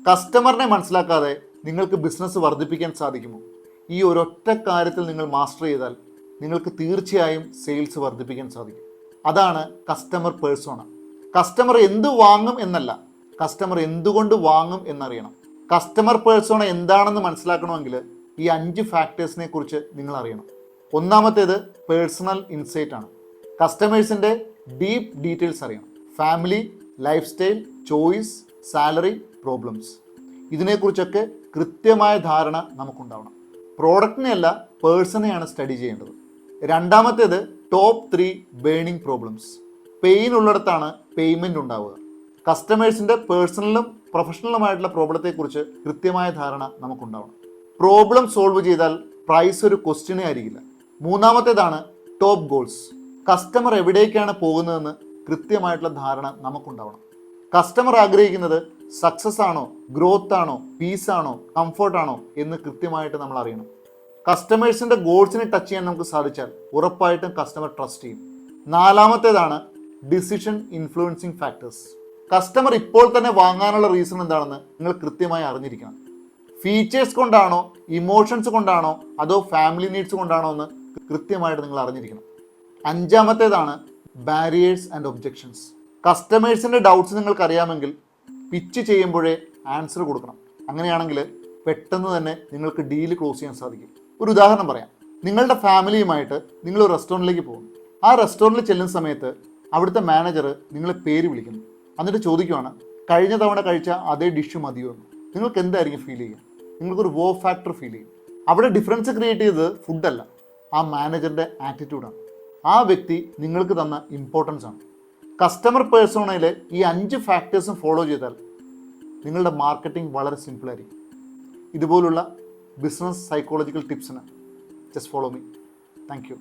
കസ്റ്റമറിനെ മനസ്സിലാക്കാതെ നിങ്ങൾക്ക് ബിസിനസ് വർദ്ധിപ്പിക്കാൻ സാധിക്കുമോ? ഈ ഒരൊറ്റ കാര്യത്തിൽ നിങ്ങൾ മാസ്റ്റർ ചെയ്താൽ നിങ്ങൾക്ക് തീർച്ചയായും സെയിൽസ് വർദ്ധിപ്പിക്കാൻ സാധിക്കും. അതാണ് കസ്റ്റമർ പേഴ്സോണ. കസ്റ്റമർ എന്ത് വാങ്ങും എന്നല്ല, കസ്റ്റമർ എന്തുകൊണ്ട് വാങ്ങും എന്നറിയണം. കസ്റ്റമർ പേഴ്സോണ എന്താണെന്ന് മനസ്സിലാക്കണമെങ്കിൽ ഈ 5 ഫാക്ടേഴ്സിനെ കുറിച്ച് നിങ്ങൾ അറിയണം. ഒന്നാമത്തേത് പേഴ്സണൽ ഇൻസൈറ്റ് ആണ്. കസ്റ്റമേഴ്സിൻ്റെ ഡീപ്പ് ഡീറ്റെയിൽസ് അറിയണം. Family, lifestyle, choice, salary, problems, ഇതിനെക്കുറിച്ചൊക്കെ കൃത്യമായ ധാരണ നമുക്കുണ്ടാവണം. പ്രോഡക്റ്റിനെയല്ല, പേഴ്സണെയാണ് സ്റ്റഡി ചെയ്യേണ്ടത്. രണ്ടാമത്തേത് ടോപ്പ് 3 ബേണിംഗ് പ്രോബ്ലംസ്. പെയിൻ ഉള്ളിടത്താണ് പേയ്മെൻറ്റ് ഉണ്ടാവുക. കസ്റ്റമേഴ്സിൻ്റെ പേഴ്സണലും പ്രൊഫഷണലുമായിട്ടുള്ള പ്രോബ്ലത്തെക്കുറിച്ച് കൃത്യമായ ധാരണ നമുക്കുണ്ടാവണം. പ്രോബ്ലം സോൾവ് ചെയ്താൽ പ്രൈസ് ഒരു ക്വസ്റ്റ്യനേ ആയിരിക്കില്ല. മൂന്നാമത്തേതാണ് ടോപ്പ് ഗോൾസ്. കസ്റ്റമർ എവിടേക്കാണ് പോകുന്നതെന്ന് കൃത്യമായിട്ടുള്ള ധാരണ നമുക്കുണ്ടാവണം. കസ്റ്റമർ ആഗ്രഹിക്കുന്നത് സക്സസ് ആണോ, ഗ്രോത്ത് ആണോ, പീസ് ആണോ, കംഫർട്ടാണോ എന്ന് കൃത്യമായിട്ട് നമ്മൾ അറിയണം. കസ്റ്റമേഴ്സിൻ്റെ ഗോൾസിനെ ടച്ച് ചെയ്യാൻ നമുക്ക് സാധിച്ചാൽ ഉറപ്പായിട്ടും കസ്റ്റമർ ട്രസ്റ്റ് ചെയ്യും. നാലാമത്തേതാണ് ഡിസിഷൻ ഇൻഫ്ലുവൻസിങ് ഫാക്ടേഴ്സ്. കസ്റ്റമർ ഇപ്പോൾ തന്നെ വാങ്ങാനുള്ള റീസൺ എന്താണെന്ന് നിങ്ങൾ കൃത്യമായി അറിഞ്ഞിരിക്കണം. ഫീച്ചേഴ്സ് കൊണ്ടാണോ, ഇമോഷൻസ് കൊണ്ടാണോ, അതോ ഫാമിലി നീഡ്സ് കൊണ്ടാണോ എന്ന് കൃത്യമായിട്ട് നിങ്ങൾ അറിഞ്ഞിരിക്കണം. അഞ്ചാമത്തേതാണ് ബാരിയേഴ്സ് ആൻഡ് ഒബ്ജെക്ഷൻസ്. കസ്റ്റമേഴ്സിൻ്റെ ഡൗട്ട്സ് നിങ്ങൾക്ക് അറിയാമെങ്കിൽ പിച്ച് ചെയ്യുമ്പോഴേ ആൻസർ കൊടുക്കണം. അങ്ങനെയാണെങ്കിൽ പെട്ടെന്ന് തന്നെ നിങ്ങൾക്ക് ഡീല് ക്ലോസ് ചെയ്യാൻ സാധിക്കും. ഒരു ഉദാഹരണം പറയാം. നിങ്ങളുടെ ഫാമിലിയുമായിട്ട് നിങ്ങൾ ഒരു റെസ്റ്റോറൻറ്റിലേക്ക് പോകുന്നു. ആ റെസ്റ്റോറൻറ്റിൽ ചെല്ലുന്ന സമയത്ത് അവിടുത്തെ മാനേജർ നിങ്ങളെ പേര് വിളിക്കുന്നു. എന്നിട്ട് ചോദിക്കുവാണ്, കഴിഞ്ഞ തവണ കഴിച്ച അതേ ഡിഷ് മതിയോ എന്ന്. നിങ്ങൾക്ക് എന്തായിരിക്കും ഫീൽ ചെയ്യുക? നിങ്ങൾക്കൊരു വോ ഫാക്ടർ ഫീൽ ചെയ്യും. അവിടെ ഡിഫറൻസ് ക്രിയേറ്റ് ചെയ്തത് ഫുഡല്ല, ആ മാനേജറിൻ്റെ ആറ്റിറ്റ്യൂഡാണ്. ആ വ്യക്തി നിങ്ങൾക്ക് തന്ന ഇമ്പോർട്ടൻസ് ആണ്. കസ്റ്റമർ പേഴ്സോണയിൽ ഈ 5 ഫാക്ടേഴ്സും ഫോളോ ചെയ്താൽ നിങ്ങളുടെ മാർക്കറ്റിംഗ് വളരെ സിമ്പിളായിരിക്കും. ഇതുപോലുള്ള ബിസിനസ് സൈക്കോളജിക്കൽ ടിപ്സിന് just follow me. Thank U.